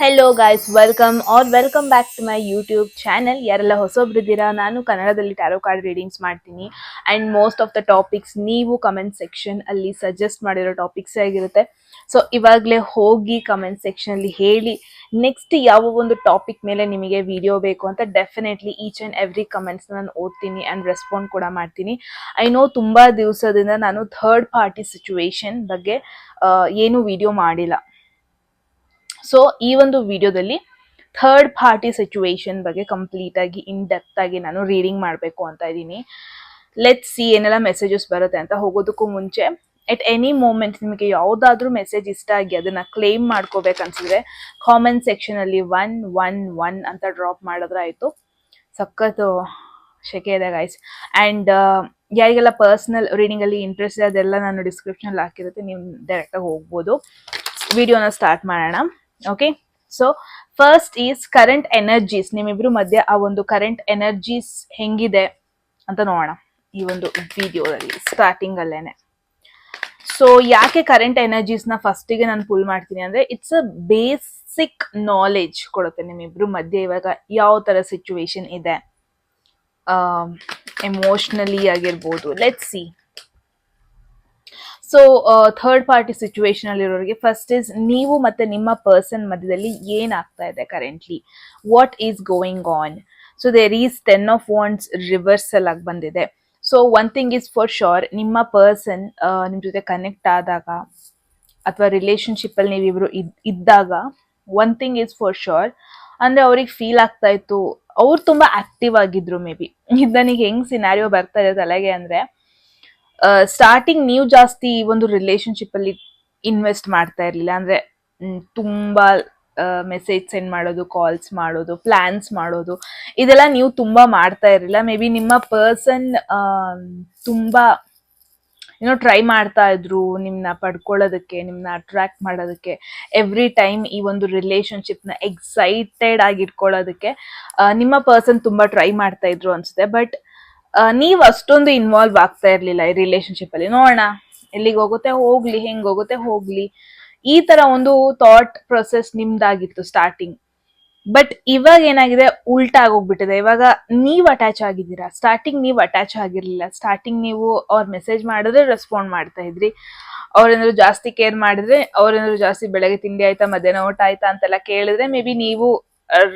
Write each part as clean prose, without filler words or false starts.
Hello guys, welcome back to my YouTube channel. ಯಾರೆಲ್ಲ ಹೊಸೊಬ್ರಿದ್ದೀರಾ, ನಾನು ಕನ್ನಡದಲ್ಲಿ ಟ್ಯಾರೋ ಕಾರ್ಡ್ ರೀಡಿಂಗ್ಸ್ ಮಾಡ್ತೀನಿ. And most of the topics ನೀವು ಕಮೆಂಟ್ ಸೆಕ್ಷನ್ ಅಲ್ಲಿ ಸಜೆಸ್ಟ್ ಮಾಡಿರೋ ಟಾಪಿಕ್ಸ್ ಆಗಿರುತ್ತೆ. ಸೊ ಇವಾಗಲೇ ಹೋಗಿ ಕಮೆಂಟ್ ಸೆಕ್ಷನಲ್ಲಿ ಹೇಳಿ ನೆಕ್ಸ್ಟ್ ಯಾವ ಒಂದು ಟಾಪಿಕ್ ಮೇಲೆ ನಿಮಗೆ ವಿಡಿಯೋ ಬೇಕು ಅಂತ. Definitely each and every comments ನಾನು ಓದ್ತೀನಿ ಆ್ಯಂಡ್ ರೆಸ್ಪಾಂಡ್ ಕೂಡ ಮಾಡ್ತೀನಿ. ಐ ನೋ ತುಂಬ ದಿವಸದಿಂದ ನಾನು ಥರ್ಡ್ ಪಾರ್ಟಿ ಸಿಚುವೇಶನ್ ಬಗ್ಗೆ ಏನು ವಿಡಿಯೋ ಮಾಡಿಲ್ಲ. ಸೊ ಈ ಒಂದು ವಿಡಿಯೋದಲ್ಲಿ ಥರ್ಡ್ ಪಾರ್ಟಿ ಸಿಚುವೇಶನ್ ಬಗ್ಗೆ ಕಂಪ್ಲೀಟ್ ಆಗಿ ಇನ್ ಡೆಪ್ತ್ ಆಗಿ ನಾನು ರೀಡಿಂಗ್ ಮಾಡಬೇಕು ಅಂತ ಇದ್ದೀನಿ. ಲೆಟ್ಸ್ ಸಿ ಏನೆಲ್ಲ ಮೆಸೇಜಸ್ ಬರುತ್ತೆ ಅಂತ. ಹೋಗೋದಕ್ಕೂ ಮುಂಚೆ ಎಟ್ ಎನಿ ಮೂಮೆಂಟ್ ನಿಮಗೆ ಯಾವುದಾದ್ರೂ ಮೆಸೇಜ್ ಇಷ್ಟ ಆಗಿ ಅದನ್ನ ಕ್ಲೇಮ್ ಮಾಡ್ಕೋಬೇಕನ್ಸಿದ್ರೆ ಕಾಮೆಂಟ್ ಸೆಕ್ಷನ್ ಅಲ್ಲಿ 111 ಅಂತ ಡ್ರಾಪ್ ಮಾಡಿದ್ರೆ ಆಯ್ತು. ಸಖತ್ತು ಶೆಕೆ ಇದೆ ಗೈಸ್. ಆ್ಯಂಡ್ ಯಾರಿಗೆಲ್ಲ ಪರ್ಸನಲ್ ರೀಡಿಂಗ್ ಅಲ್ಲಿ ಇಂಟ್ರೆಸ್ಟ್ ಇದೆ ಅದೆಲ್ಲ ನಾನು ಡಿಸ್ಕ್ರಿಪ್ಷನ್ ಹಾಕಿರುತ್ತೆ, ನೀವು ಡೈರೆಕ್ಟ್ ಆಗಿ ಹೋಗ್ಬೋದು. ವಿಡಿಯೋನ ಸ್ಟಾರ್ಟ್ ಮಾಡೋಣ. Okay, so first is current energies. ನಿಮ್ಮಿಬ್ರು ಮಧ್ಯೆ ಆ ಒಂದು ಕರೆಂಟ್ ಎನರ್ಜೀಸ್ ಹೆಂಗಿದೆ ಅಂತ ನೋಡೋಣ ಈ ಒಂದು ವಿಡಿಯೋದಲ್ಲಿ ಸ್ಟಾರ್ಟಿಂಗ್ ಅಲ್ಲೇನೆ. ಸೊ ಯಾಕೆ ಕರೆಂಟ್ ಎನರ್ಜೀಸ್ನ ಫಸ್ಟಿಗೆ ನಾನು ಪುಲ್ ಮಾಡ್ತೀನಿ ಅಂದ್ರೆ ಇಟ್ಸ್ ಅ ಬೇಸಿಕ್ ನಾಲೆಜ್ ಕೊಡುತ್ತೆ ನಿಮ್ಮಿಬ್ರು ಮಧ್ಯೆ ಇವಾಗ ಯಾವ ತರ ಸಿಚುವೇಶನ್ ಇದೆ, ಎಮೋಷನಲಿ ಆಗಿರ್ಬೋದು. Let's see. So third party situation ಅಲ್ಲಿರೋರಿಗೆ ಫಸ್ಟ್ ಇಸ್ ನೀವು ಮತ್ತೆ ನಿಮ್ಮ ಪರ್ಸನ್ ಮಧ್ಯದಲ್ಲಿ ಏನಾಗ್ತಾ ಇದೆ currently, what is going on. So there is 10 of wands reversal ಆಗಿ ಬಂದಿದೆ. So one thing is for sure, ನಿಮ್ಮ ಪರ್ಸನ್ ನಿಮ್ಮ ಜೊತೆ ಕನೆಕ್ಟ್ ಆದಾಗ ಅಥವಾ ರಿಲೇಶನ್ಶಿಪ್ ಅಲ್ಲಿ ನೀವಿಬ್ರು ಇದ್ದಾಗ one thing is for sure, ಅಂದ್ರೆ ಅವ್ರಿಗೆ ಫೀಲ್ ಆಗ್ತಾ ಇತ್ತು ಅವ್ರು ತುಂಬಾ ಆಕ್ಟಿವ್ ಆಗಿದ್ರು. ಮೇ ಬಿ ಇದು ನನಗೆ ಹೆಂಗ್ ಸಿನಾರಿಯೋ ಬರ್ತಾ ಇದೆ ತಲೆಗೆ ಅಂದ್ರೆ, ಸ್ಟಾರ್ಟಿಂಗ್ ನೀವು ಜಾಸ್ತಿ ಈ ಒಂದು ರಿಲೇಶನ್ಶಿಪ್ ಅಲ್ಲಿ ಇನ್ವೆಸ್ಟ್ ಮಾಡ್ತಾ ಇರ್ಲಿಲ್ಲ. ಅಂದ್ರೆ ತುಂಬಾ ಮೆಸೇಜ್ ಸೆಂಡ್ ಮಾಡೋದು, ಕಾಲ್ಸ್ ಮಾಡೋದು, ಪ್ಲಾನ್ಸ್ ಮಾಡೋದು, ಇದೆಲ್ಲ ನೀವು ತುಂಬಾ ಮಾಡ್ತಾ ಇರಲಿಲ್ಲ. ಮೇ ಬಿ ನಿಮ್ಮ ಪರ್ಸನ್ ತುಂಬಾ ಟ್ರೈ ಮಾಡ್ತಾ ಇದ್ರು ನಿಮ್ನ ಪಡ್ಕೊಳ್ಳೋದಕ್ಕೆ, ನಿಮ್ನ ಅಟ್ರಾಕ್ಟ್ ಮಾಡೋದಕ್ಕೆ, ಎವ್ರಿ ಟೈಮ್ ಈ ಒಂದು ರಿಲೇಶನ್ಶಿಪ್ ನ ಎಕ್ಸೈಟೆಡ್ ಆಗಿ ಇಟ್ಕೊಳ್ಳೋದಕ್ಕೆ ನಿಮ್ಮ ಪರ್ಸನ್ ತುಂಬಾ ಟ್ರೈ ಮಾಡ್ತಾ ಇದ್ರು ಅನ್ಸುತ್ತೆ. ಬಟ್ ನೀವ್ ಅಷ್ಟೊಂದು ಇನ್ವಾಲ್ವ್ ಆಗ್ತಾ ಇರ್ಲಿಲ್ಲ ಈ ರಿಲೇಶನ್ಶಿಪ್ ಅಲ್ಲಿ. ನೋಡೋಣ ಎಲ್ಲಿಗೆ ಹೋಗುತ್ತೆ ಹೋಗ್ಲಿ, ಹೆಂಗ್ ಹೋಗುತ್ತೆ ಹೋಗ್ಲಿ, ಈ ತರ ಒಂದು ಥಾಟ್ ಪ್ರೊಸೆಸ್ ನಿಮ್ದಾಗಿತ್ತು ಸ್ಟಾರ್ಟಿಂಗ್. ಬಟ್ ಇವಾಗ ಏನಾಗಿದೆ, ಉಲ್ಟಾ ಆಗೋಗ್ಬಿಟ್ಟಿದೆ. ಇವಾಗ ನೀವ್ ಅಟ್ಯಾಚ್ ಆಗಿದ್ದೀರಾ. ಸ್ಟಾರ್ಟಿಂಗ್ ನೀವು ಅಟ್ಯಾಚ್ ಆಗಿರ್ಲಿಲ್ಲ. ಸ್ಟಾರ್ಟಿಂಗ್ ನೀವು ಅವ್ರ ಮೆಸೇಜ್ ಮಾಡಿದ್ರೆ ರೆಸ್ಪಾಂಡ್ ಮಾಡ್ತಾ ಇದ್ರಿ. ಅವ್ರೇನಾದ್ರು ಜಾಸ್ತಿ ಕೇರ್ ಮಾಡಿದ್ರೆ, ಅವ್ರೇನಾದ್ರು ಜಾಸ್ತಿ ಬೆಳಗ್ಗೆ ತಿಂಡಿ ಆಯ್ತಾ, ಮಧ್ಯಾಹ್ನ ಊಟ ಆಯ್ತಾ ಅಂತೆಲ್ಲ ಕೇಳಿದ್ರೆ ಮೇ ಬಿ ನೀವು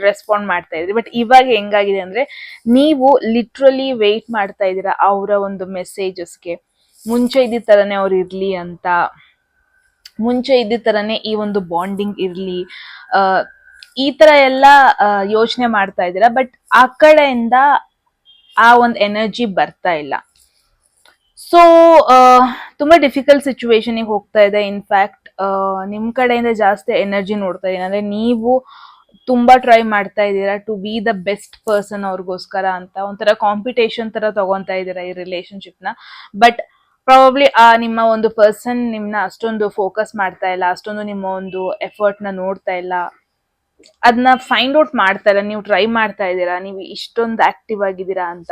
ರೆಸ್ಪಾಂಡ್ ಮಾಡ್ತಾ ಇದ್ರಿ. ಬಟ್ ಇವಾಗ ಹೆಂಗಾಗಿದೆ ಅಂದ್ರೆ, ನೀವು ಲಿಟ್ರಲಿ ವೆಯ್ಟ್ ಮಾಡ್ತಾ ಇದ್ದೀರಾ ಅವರ ಒಂದು ಮೆಸೇಜಸ್ಗೆ. ಮುಂಚೆ ಇದ್ದ ತರನೇ ಅವ್ರು ಇರ್ಲಿ ಅಂತ, ಮುಂಚೆ ಇದ್ದ ತರನೇ ಈ ಒಂದು ಬಾಂಡಿಂಗ್ ಇರ್ಲಿ, ಈ ತರ ಎಲ್ಲ ಯೋಚನೆ ಮಾಡ್ತಾ ಇದ್ದೀರಾ. ಬಟ್ ಆ ಕಡೆಯಿಂದ ಆ ಒಂದು ಎನರ್ಜಿ ಬರ್ತಾ ಇಲ್ಲ. ಸೊ ತುಂಬಾ ಡಿಫಿಕಲ್ಟ್ ಸಿಚುವೇಶನ್ ಹೋಗ್ತಾ ಇದೆ. ಇನ್ಫ್ಯಾಕ್ಟ್ ನಿಮ್ ಕಡೆಯಿಂದ ಜಾಸ್ತಿ ಎನರ್ಜಿ ನೋಡ್ತಾ ಇದೀನಿ. ಅಂದ್ರೆ ನೀವು ತುಂಬಾ ಟ್ರೈ ಮಾಡ್ತಾ ಇದ್ದೀರಾ to be the best person ಅವ್ರಿಗೋಸ್ಕರ ಅಂತ. ಒಂಥರ ಕಾಂಪಿಟೇಷನ್ ತರ ತಗೊಂತಾ ಇದ್ದೀರಾ ಈ ರಿಲೇಶನ್ಶಿಪ್ ನ. ಬಟ್ ಪ್ರಾಬಬ್ಲಿ ನಿಮ್ಮ ಒಂದು ಪರ್ಸನ್ ನಿಮ್ನ ಅಷ್ಟೊಂದು ಫೋಕಸ್ ಮಾಡ್ತಾ ಇಲ್ಲ, ಅಷ್ಟೊಂದು ನಿಮ್ಮ ಒಂದು ಎಫರ್ಟ್ ನ ನೋಡ್ತಾ ಇಲ್ಲ, ಅದನ್ನ ಫೈಂಡ್ ಔಟ್ ಮಾಡ್ತಾ ಇಲ್ಲ. ನೀವು ಟ್ರೈ ಮಾಡ್ತಾ ಇದ್ದೀರಾ, ನೀವು ಇಷ್ಟೊಂದು ಆಕ್ಟಿವ್ ಆಗಿದ್ದೀರಾ ಅಂತ.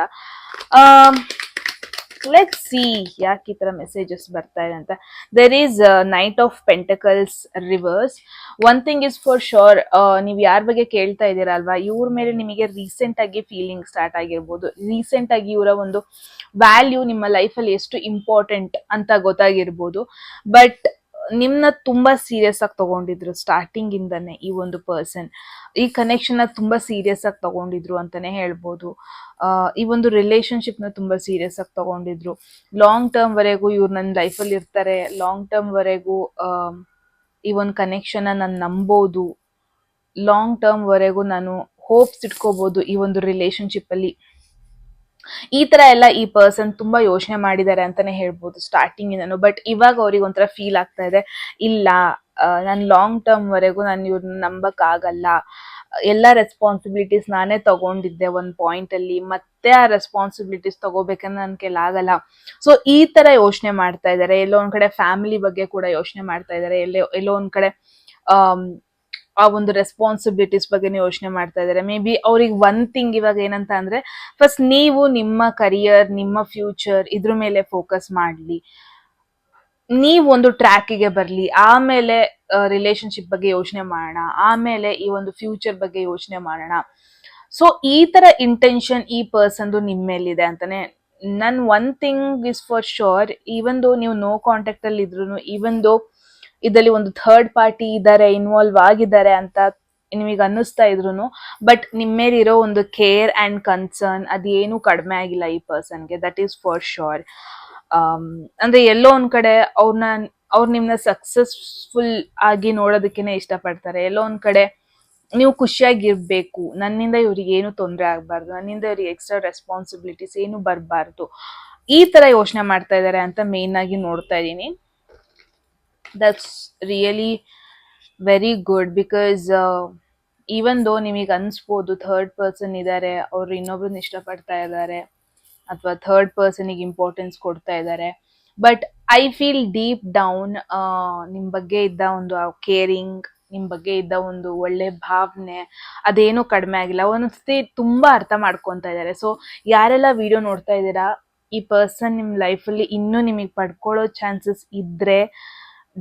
ಲೆಟ್ಸ್ ಸಿ ಯಾಕೆ ಈ ತರ ಮೆಸೇಜಸ್ ಬರ್ತಾ ಇದೆ ಅಂತ. There is knight of pentacles reverse. One thing is for sure, ನೀವು ಯಾರ ಬಗ್ಗೆ ಕೇಳ್ತಾ ಇದ್ದೀರಾ ಅಲ್ವಾ, ಇವ್ರ ಮೇಲೆ ನಿಮಗೆ ರೀಸೆಂಟ್ ಆಗಿ ಫೀಲಿಂಗ್ ಸ್ಟಾರ್ಟ್ ಆಗಿರ್ಬೋದು. ರೀಸೆಂಟ್ ಆಗಿ ಇವರ ಒಂದು ವ್ಯಾಲ್ಯೂ ನಿಮ್ಮ ಲೈಫಲ್ಲಿ ಎಷ್ಟು ಇಂಪಾರ್ಟೆಂಟ್ ಅಂತ ಗೊತ್ತಾಗಿರ್ಬೋದು. ಬಟ್ ನಿಮ್ನ ತುಂಬಾ ಸೀರಿಯಸ್ ಆಗಿ ತಗೊಂಡಿದ್ರು ಸ್ಟಾರ್ಟಿಂಗ್ ಇಂದಾನೆ ಈ ಒಂದು ಪರ್ಸನ್. ಈ ಕನೆಕ್ಷನ್ ನ ತುಂಬಾ ಸೀರಿಯಸ್ ಆಗಿ ತಗೊಂಡಿದ್ರು ಅಂತಾನೆ ಹೇಳ್ಬೋದು. ಈ ಒಂದು ರಿಲೇಶನ್ಶಿಪ್ ನ ತುಂಬಾ ಸೀರಿಯಸ್ ಆಗಿ ತಗೊಂಡಿದ್ರು. ಲಾಂಗ್ ಟರ್ಮ್ ವರೆಗೂ ಇವ್ರು ನನ್ನ ಲೈಫಲ್ಲಿ ಇರ್ತಾರೆ, ಲಾಂಗ್ ಟರ್ಮ್ ವರೆಗೂ ಈ ಒಂದು ಕನೆಕ್ಷನ್ ನಾನು ನಂಬೋದು, ಲಾಂಗ್ ಟರ್ಮ್ ವರೆಗೂ ನಾನು ಹೋಪ್ಸ್ ಇಟ್ಕೋಬಹುದು ಈ ಒಂದು ರಿಲೇಶನ್ಶಿಪ್ ಅಲ್ಲಿ. ಈ ತರ ಎಲ್ಲ ಈ ಪರ್ಸನ್ ತುಂಬಾ ಯೋಚನೆ ಮಾಡಿದ್ದಾರೆ ಅಂತಾನೆ ಹೇಳ್ಬೋದು ಸ್ಟಾರ್ಟಿಂಗ್ ಇಂದನು. ಬಟ್ ಇವಾಗ ಅವ್ರಿಗೆ ಒಂಥರ ಫೀಲ್ ಆಗ್ತಾ ಇದೆ, ಇಲ್ಲ ನಾನು ಲಾಂಗ್ ಟರ್ಮ್ ವರೆಗೂ ನಾನು ಇವ್ರನ್ನ ನಂಬಕ್ ಆಗಲ್ಲ, ಎಲ್ಲ ರೆಸ್ಪಾನ್ಸಿಬಿಲಿಟೀಸ್ ನಾನೇ ತಗೊಂಡಿದ್ದೆ ಒಂದ್ ಪಾಯಿಂಟ್ ಅಲ್ಲಿ, ಮತ್ತೆ ಆ ರೆಸ್ಪಾನ್ಸಿಬಿಲಿಟೀಸ್ ತಗೋಬೇಕಂದ್ರೆ ನನ್ ಕೈಲಿ ಆಗಲ್ಲ. ಸೊ ಈ ತರ ಯೋಚನೆ ಮಾಡ್ತಾ ಇದಾರೆ. ಎಲ್ಲೋ ಒಂದ್ ಕಡೆ ಫ್ಯಾಮಿಲಿ ಬಗ್ಗೆ ಕೂಡ ಯೋಚನೆ ಮಾಡ್ತಾ ಇದಾರೆ, ಎಲ್ಲೋ ಒಂದ್ ಕಡೆ ಆ ಒಂದು ರೆಸ್ಪಾನ್ಸಿಬಿಲಿಟೀಸ್ ಬಗ್ಗೆ ಯೋಚನೆ ಮಾಡ್ತಾ ಇದಾರೆ. ಮೇ ಬಿ ಅವ್ರಿಗೆ ಒನ್ ಥಿಂಗ್ ಇವಾಗ ಏನಂತ ಅಂದ್ರೆ, ಫಸ್ಟ್ ನೀವು ನಿಮ್ಮ ಕರಿಯರ್, ನಿಮ್ಮ ಫ್ಯೂಚರ್ ಇದ್ರ ಮೇಲೆ ಫೋಕಸ್ ಮಾಡ್ಲಿ. ನೀವ್ ಒಂದು ಟ್ರ್ಯಾಕಿಗೆ ಬರ್ಲಿ, ಆಮೇಲೆ ರಿಲೇಶನ್ಶಿಪ್ ಬಗ್ಗೆ ಯೋಚನೆ ಮಾಡೋಣ, ಆಮೇಲೆ ಈ ಒಂದು ಫ್ಯೂಚರ್ ಬಗ್ಗೆ ಯೋಚನೆ ಮಾಡೋಣ. ಸೊ ಈ ತರ ಇಂಟೆನ್ಷನ್ ಈ ಪರ್ಸನ್ದು ನಿಮ್ ಮೇಲಿದೆ ಅಂತಾನೆ. ನನ್ one thing is for sure, even though ನೀವು ನೋ ಕಾಂಟ್ಯಾಕ್ಟ್ ಅಲ್ಲಿ ಇದ್ರು, ಈವನ್ ದೋ ಇದರಲ್ಲಿ ಒಂದು ಥರ್ಡ್ ಪಾರ್ಟಿ ಇದ್ದಾರೆ, ಇನ್ವಾಲ್ವ್ ಆಗಿದ್ದಾರೆ ಅಂತ ನಿಮಗೆ ಅನ್ನಿಸ್ತಾ ಇದ್ರು, ಬಟ್ ನಿಮ್ಮ ಮೇಲಿರೋ ಒಂದು ಕೇರ್ ಅಂಡ್ ಕನ್ಸರ್ನ್ ಅದೇನು ಕಡಿಮೆ ಆಗಿಲ್ಲ ಈ ಪರ್ಸನ್ಗೆ, ದಟ್ ಈಸ್ ಫಾರ್ ಶೋರ್. ಅಂದ್ರೆ ಎಲ್ಲೋ ಒಂದ್ ಕಡೆ ಅವ್ರು ನಿಮ್ನ ಸಕ್ಸಸ್ಫುಲ್ ಆಗಿ ನೋಡೋದಕ್ಕೇನೆ ಇಷ್ಟಪಡ್ತಾರೆ. ಎಲ್ಲೋ ಒಂದ್ ಕಡೆ ನೀವು ಖುಷಿಯಾಗಿರ್ಬೇಕು, ನನ್ನಿಂದ ಇವ್ರಿಗೆ ಏನು ತೊಂದರೆ ಆಗ್ಬಾರ್ದು, ನನ್ನಿಂದ ಇವ್ರಿಗೆ ಎಕ್ಸ್ಟ್ರಾ ರೆಸ್ಪಾನ್ಸಿಬಿಲಿಟೀಸ್ ಏನು ಬರಬಾರ್ದು, ಈ ತರ ಯೋಚನೆ ಮಾಡ್ತಾ ಇದಾರೆ ಅಂತ ಮೇನ್ ಆಗಿ ನೋಡ್ತಾ ಇದೀನಿ. That's really very good, because even though ನಿಮಗೆ ಅನ್ಸ್ಬೋದು ಥರ್ಡ್ ಪರ್ಸನ್ ಇದ್ದಾರೆ, ಅವ್ರು ಇನ್ನೊಬ್ರನ್ನ ಇಷ್ಟಪಡ್ತಾ ಇದ್ದಾರೆ, ಅಥವಾ ಥರ್ಡ್ ಪರ್ಸನಿಗೆ ಇಂಪಾರ್ಟೆನ್ಸ್ ಕೊಡ್ತಾ ಇದ್ದಾರೆ, but I feel deep down ನಿಮ್ ಬಗ್ಗೆ ಇದ್ದ ಒಂದು ಕೇರಿಂಗ್, ನಿಮ್ ಬಗ್ಗೆ ಇದ್ದ ಒಂದು ಒಳ್ಳೆ ಭಾವನೆ ಅದೇನು ಕಡಿಮೆ ಆಗಿಲ್ಲ. ಒಂದೊಂದ್ಸತಿ ತುಂಬಾ ಅರ್ಥ ಮಾಡ್ಕೊಂತ ಇದ್ದಾರೆ. ಸೊ ಯಾರೆಲ್ಲ ವಿಡಿಯೋ ನೋಡ್ತಾ ಇದ್ದೀರಾ, ಈ ಪರ್ಸನ್ ನಿಮ್ ಲೈಫಲ್ಲಿ ಇನ್ನೂ ನಿಮಗೆ ಪಡ್ಕೊಳ್ಳೋ ಚಾನ್ಸಸ್ ಇದ್ರೆ